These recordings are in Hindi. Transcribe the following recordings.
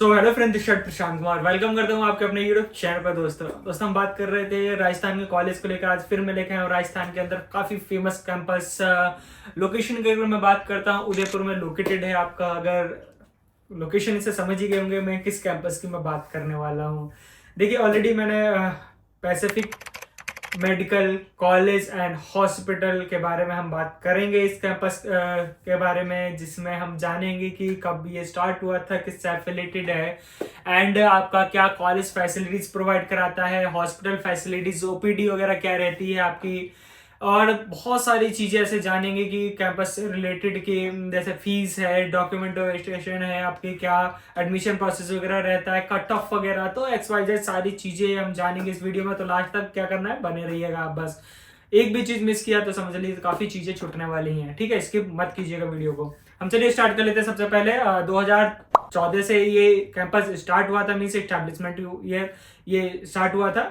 तो hello friend, this is Prashant Kumar. Welcome करता हूँ आपके अपने यूट्यूब चैनल पर। दोस्तों हम बात कर रहे थे राजस्थान के कॉलेज को लेकर। आज फिर मैं लेके आया हूँ राजस्थान के अंदर काफ़ी फेमस कैंपस। लोकेशन की अगर मैं बात करता हूँ, उदयपुर में लोकेटेड है आपका। अगर लोकेशन से समझ ही गए होंगे मैं किस कैंपस की मैं बात करने वाला हूँ। देखिए, ऑलरेडी मैंने Pacific medical college and hospital के बारे में हम बात करेंगे इस कैंपस के बारे में, जिसमें हम जानेंगे कि कब ये स्टार्ट हुआ था, किससे एफिलेटेड है, एंड आपका क्या कॉलेज फैसिलिटीज प्रोवाइड कराता है, हॉस्पिटल फैसिलिटीज, ओपीडी वगैरह क्या रहती है आपकी, और बहुत सारी चीज़ें ऐसे जानेंगे कि कैंपस से रिलेटेड की, जैसे फीस है, डॉक्यूमेंटेशन है आपकी, क्या एडमिशन प्रोसेस वगैरह रहता है, कट ऑफ वगैरह, तो एक्स वाई जेड सारी चीज़ें हम जानेंगे इस वीडियो में। तो लास्ट तक क्या करना है, बने रहिएगा आप। बस एक भी चीज़ मिस किया तो समझ लीजिए काफ़ी चीज़ें छूटने वाली हैं, ठीक है। स्किप मत कीजिएगा वीडियो को। हम चलिए स्टार्ट कर लेते हैं। सबसे पहले 2014 से ये कैंपस स्टार्ट हुआ था, मीन्स एस्टैब्लिशमेंट ये स्टार्ट हुआ था।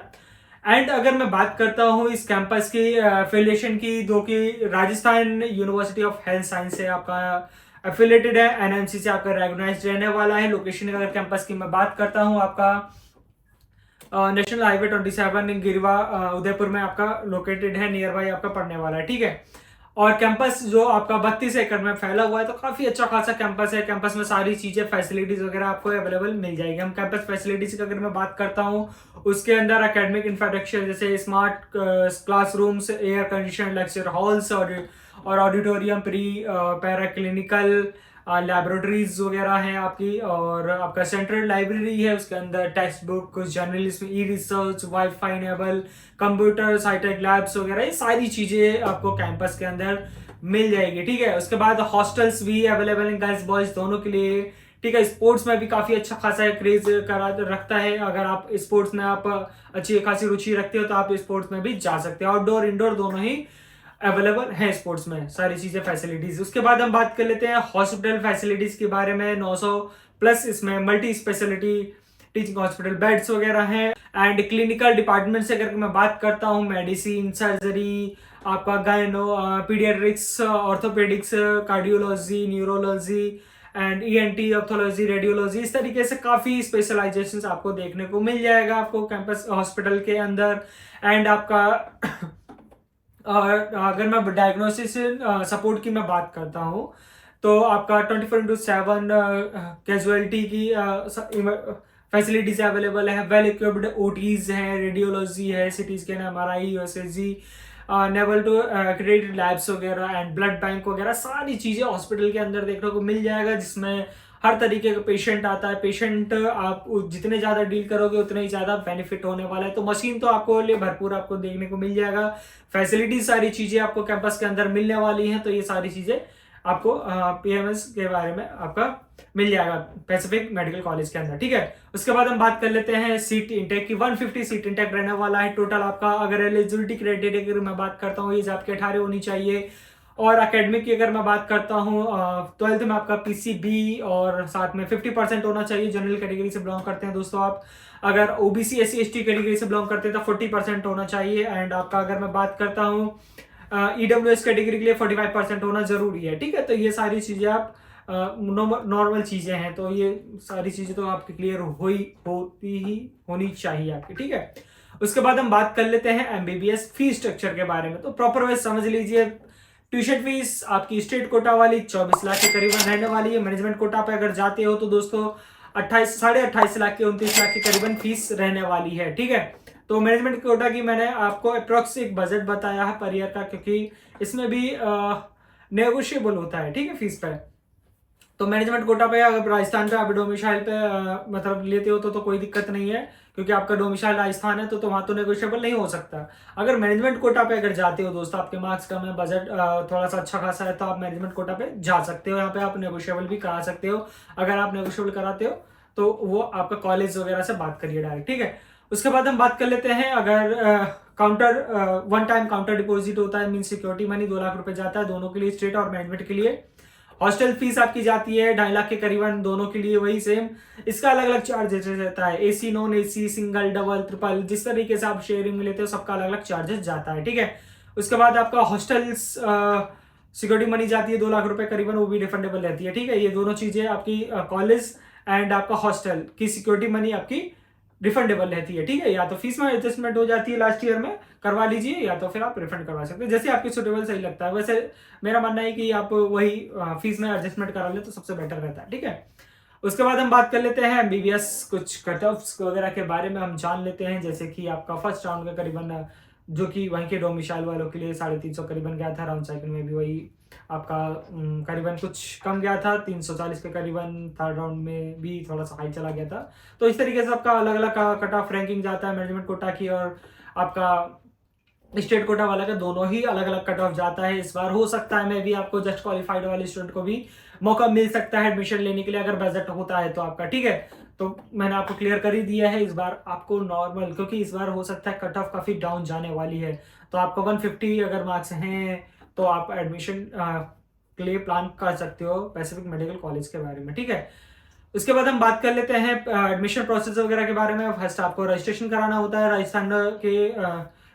एंड अगर मैं बात करता हूँ इस कैंपस की एफिलिएशन की, दो की Rajasthan university of health science से आपका एफिलेटेड है, एनएमसी से आपका रेगनाइज्ड रहने वाला है। लोकेशन अगर कैंपस की मैं बात करता हूँ, आपका नेशनल हाईवे 27 गिरवा उदयपुर में आपका लोकेटेड है, नियर बाई आपका पड़ने वाला है, ठीक है। और कैंपस जो आपका 32 एकड़ में फैला हुआ है, तो काफी अच्छा खासा कैंपस है। कैंपस में सारी चीजें, फैसिलिटीज वगैरह आपको अवेलेबल मिल जाएगी। हम कैंपस फैसिलिटीज की अगर मैं बात करता हूँ, उसके अंदर एकेडमिक इंफ्रास्ट्रक्चर जैसे smart classrooms, air condition lecture halls और auditorium, pre para clinical laboratories वगैरह हैं आपकी, और आपका सेंट्रल लाइब्रेरी है, उसके अंदर टेक्स्ट बुक, कुछ journalism, e research, WiFi enable computer, hi tech labs वगैरह, ये सारी चीजें आपको कैंपस के अंदर मिल जाएगी, ठीक है। उसके बाद हॉस्टल्स भी अवेलेबल हैं गर्ल्स बॉयज दोनों के लिए, ठीक है। स्पोर्ट्स में भी काफी अच्छा खासा क्रेज करा रखता है। अगर आप स्पोर्ट्स में आप अच्छी खासी रुचि रखते हो तो आप स्पोर्ट्स में भी जा सकते हो। आउटडोर इंडोर दोनों ही अवेलेबल है स्पोर्ट्स में, सारी चीजें फैसिलिटीज। उसके बाद हम बात कर लेते हैं हॉस्पिटल फैसिलिटीज के बारे में। 900 प्लस इसमें multi speciality teaching hospital beds वगैरह हैं। एंड क्लिनिकल डिपार्टमेंट से अगर मैं बात करता हूँ, मेडिसिन, सर्जरी, आपका gynae, paediatrics, orthopaedics, cardiology, neurology and ENT, ophthalmology, radiology, इस तरीके से काफी स्पेशलाइजेशंस आपको देखने को मिल जाएगा आपको कैंपस हॉस्पिटल के अंदर। एंड आपका अगर मैं डायग्नोसिस सपोर्ट की मैं बात करता हूँ, तो आपका 24/7 कैजुअलिटी की फैसिलिटीज अवेलेबल है। वेल इक्विप्ड ओटीज हैं, रेडियोलॉजी है, CT scan, MRI, USSG, naval to credit labs वगैरह एंड ब्लड बैंक वगैरह, सारी चीज़ें हॉस्पिटल के अंदर देखने को मिल जाएगा, जिसमें हर तरीके का पेशेंट आता है। पेशेंट आप जितने ज़्यादा डील करोगे उतने ही ज़्यादा बेनिफिट होने वाला है। तो मशीन तो आपको लिए भरपूर आपको देखने को मिल जाएगा। फैसिलिटी सारी चीज़ें आपको कैंपस के अंदर मिलने वाली हैं। तो ये सारी चीज़ें आपको पीएमएस के बारे में आपका मिल जाएगा पैसिफिक मेडिकल कॉलेज के अंदर, ठीक है। उसके बाद हम बात कर लेते हैं सीट इंटेक की। 150 सीट इंटेक रहने वाला है टोटल आपका। अगर एलिजिबिलिटी क्राइटेरिया की मैं बात करता हूँ, एज आपके 18 होनी चाहिए। और एकेडमिक की अगर मैं बात करता हूँ, 12th में आपका पीसीबी और साथ में 50% होना चाहिए। जनरल कैटेगरी से बिलोंग करते हैं दोस्तों आप। अगर ओबीसी एससी एसटी कैटेगरी से बिलोंग करते हैं तो 40% होना चाहिए। एंड आपका अगर मैं बात करता हूँ ईडब्ल्यूएस कैटेगरी के लिए 45% होना जरूरी है, ठीक है। तो ये सारी चीजें आप नॉर्मल चीजें हैं, तो ये सारी चीजें तो आपकी क्लियर होनी चाहिए आपकी, ठीक है। उसके बाद हम बात कर लेते हैं एमबीबीएस फी स्ट्रक्चर के बारे में। तो प्रॉपर वे समझ लीजिए, ट्यूशन फीस आपकी स्टेट कोटा वाली 24 लाख के करीबन रहने वाली है। मैनेजमेंट कोटा पे अगर जाते हो तो दोस्तों 28.5 लाख के 29 लाख के करीबन फीस रहने वाली है, ठीक है। तो मैनेजमेंट कोटा की मैंने आपको अप्रोक्स एक बजट बताया है पर ईयर का, क्योंकि इसमें भी नेगोशिएबल होता है, ठीक है, फीस पे। तो मैनेजमेंट कोटा पे अगर राजस्थान पे आप डोमिसाइल पे मतलब लेते हो तो कोई दिक्कत नहीं है, क्योंकि आपका डोमिसाइल राजस्थान है तो वहां तो नेगोशिएबल नहीं हो सकता। अगर मैनेजमेंट कोटा पे अगर जाते हो दोस्तों, आपके मार्क्स कम है, बजट थोड़ा सा अच्छा खासा है, तो आप मैनेजमेंट कोटा पे जा सकते हो। यहाँ पे आप नेगोशिएबल भी करा सकते हो। अगर आप नेगोशिएबल कराते हो तो वो आपका कॉलेज वगैरह से बात करिए डायरेक्ट, ठीक है। उसके बाद हम बात कर लेते हैं, अगर counter one time counter deposit होता है, मीन सिक्योरिटी मनी 2 लाख रुपए जाता है दोनों के लिए, स्टेट और मैनेजमेंट के लिए। हॉस्टल फीस आपकी जाती है 2.5 लाख के करीबन दोनों के लिए, वही सेम। इसका अलग अलग चार्जेस रहता है, AC, non AC, single, double, triple, जिस तरीके से आप शेयरिंग में लेते हो सबका अलग अलग चार्जेस जाता है, ठीक है। उसके बाद आपका हॉस्टल्स सिक्योरिटी मनी जाती है 2 लाख रुपए करीबन, वो भी रिफंडेबल रहती है, ठीक है। ये दोनों चीजें आपकी कॉलेज एंड आपका हॉस्टल की सिक्योरिटी मनी आपकी रिफंडेबल रहती है, ठीक है। या तो फीस में एडजस्टमेंट हो जाती है लास्ट ईयर में, करवा लीजिए, या तो फिर आप रिफंड करवा सकते हैं, जैसे आपकी सुटेबल सही लगता है। वैसे मेरा मानना है कि आप वही फीस में एडजस्टमेंट करा ले तो सबसे बेटर रहता है, ठीक है। उसके बाद हम बात कर लेते हैं एमबीबीएस कुछ कट ऑफ्स वगैरह के बारे में हम जान लेते हैं। जैसे कि आपका फर्स्ट राउंड का करीबन जो कि वहीं के डोमिसाइल वालों के लिए 350 करीबन गया था, राउंड सेकंड में भी वही आपका करीबन कुछ कम गया था 340 के करीबन, थर्ड राउंड में भी थोड़ा सा हाई चला गया था। तो इस तरीके से आपका अलग अलग कट ऑफ रैंकिंग जाता है मैनेजमेंट कोटा की और आपका स्टेट कोटा वाला का, दोनों ही अलग अलग कट ऑफ जाता है। इस बार हो सकता है मैं भी आपको जस्ट क्वालिफाइड वाले स्टूडेंट को भी मौका मिल सकता है एडमिशन लेने के लिए, अगर बजट होता है तो आपका, ठीक है। तो मैंने आपको क्लियर कर ही दिया है। इस बार आपको नॉर्मल, क्योंकि इस बार हो सकता है कट ऑफ काफी डाउन जाने वाली है, तो आपको 150 अगर मार्क्स हैं तो आप एडमिशन के लिए प्लान कर सकते हो पैसिफिक मेडिकल कॉलेज के बारे में, ठीक है। उसके बाद हम बात कर लेते हैं एडमिशन प्रोसेस वगैरह के बारे में। फर्स्ट आपको रजिस्ट्रेशन कराना होता है राजस्थान के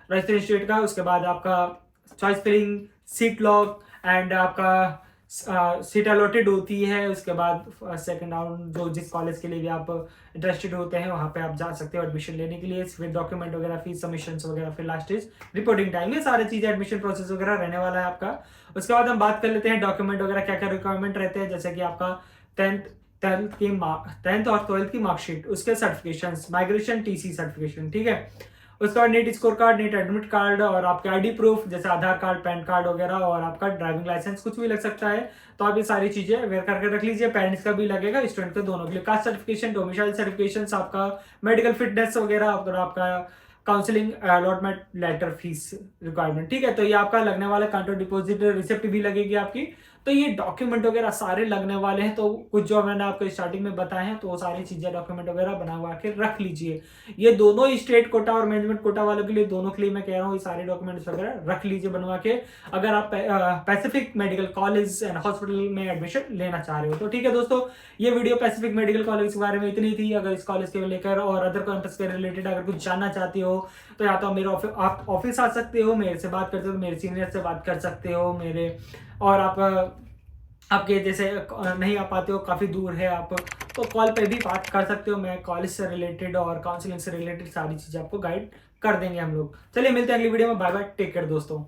रजिस्ट्रेशन स्टेट का। उसके बाद आपका choice filling, seat lock and आपका सीट अलॉटेड होती है। उसके बाद सेकंड राउंड जो जिस कॉलेज के लिए भी आप इंटरेस्टेड होते हैं वहां पे आप जा सकते हो एडमिशन लेने के लिए, फिर डॉक्यूमेंट वगैरह, फीस सबमिशन वगैरह, फिर लास्ट इज रिपोर्टिंग टाइम। ये सारी चीजें एडमिशन प्रोसेस वगैरह रहने वाला है आपका। उसके बाद हम बात कर लेते हैं डॉक्यूमेंट वगैरह क्या क्या रिक्वायरमेंट रहते हैं। जैसे कि आपका टेंथ और ट्वेल्थ की मार्कशीट, उसके सर्टिफिकेशन, माइग्रेशन टीसी सर्टिफिकेशन, ठीक है। उसके बाद NEET score card, NEET admit card और आपके आईडी प्रूफ जैसे आधार कार्ड, पैन कार्ड वगैरह, और आपका ड्राइविंग लाइसेंस कुछ भी लग सकता है। तो आप ये सारी चीजें वेयर करके रख लीजिए। पेरेंट्स का भी लगेगा, स्टूडेंट के दोनों के लिए। कास्ट सर्टिफिकेशन, डोमिसाइल सर्टिफिकेशन, आपका मेडिकल फिटनेस वगैरह, और आपका counselling allotment letter, fees requirement, ठीक है। तो ये आपका लगने वाला काउंटर डिपॉजिट रिसिप्ट भी लगेगी आपकी। तो ये डॉक्यूमेंट वगैरह सारे लगने वाले हैं। तो कुछ जो मैंने आपको स्टार्टिंग में बताए हैं तो वो सारी चीजें डॉक्यूमेंट वगैरह बनवा के रख लीजिए। ये दोनों ही स्टेट कोटा और मैनेजमेंट कोटा वालों के लिए, दोनों के लिए मैं कह रहा हूँ, ये सारे डॉक्यूमेंट्स वगैरह रख लीजिए बनवा के, अगर आप Pacific medical college and hospital में एडमिशन लेना चाह रहे हो तो, ठीक है दोस्तों। ये वीडियो पैसिफिक मेडिकल कॉलेज के बारे में इतनी थी। अगर इस कॉलेज के लेकर और अदर कैंपस के रिलेटेड अगर कुछ जानना चाहते हो तो या तो मेरे आप ऑफिस आ सकते हो, मेरे से बात कर सकते हो, मेरे सीनियर से बात कर सकते हो मेरे, और आप आपके जैसे नहीं आ पाते हो, काफ़ी दूर है आप, तो कॉल पे भी बात कर सकते हो। मैं कॉलेज से रिलेटेड और काउंसलिंग से रिलेटेड सारी चीज़ें आपको गाइड कर देंगे हम लोग। चलिए मिलते हैं अगली वीडियो में। बाय बाय, टेक केयर दोस्तों।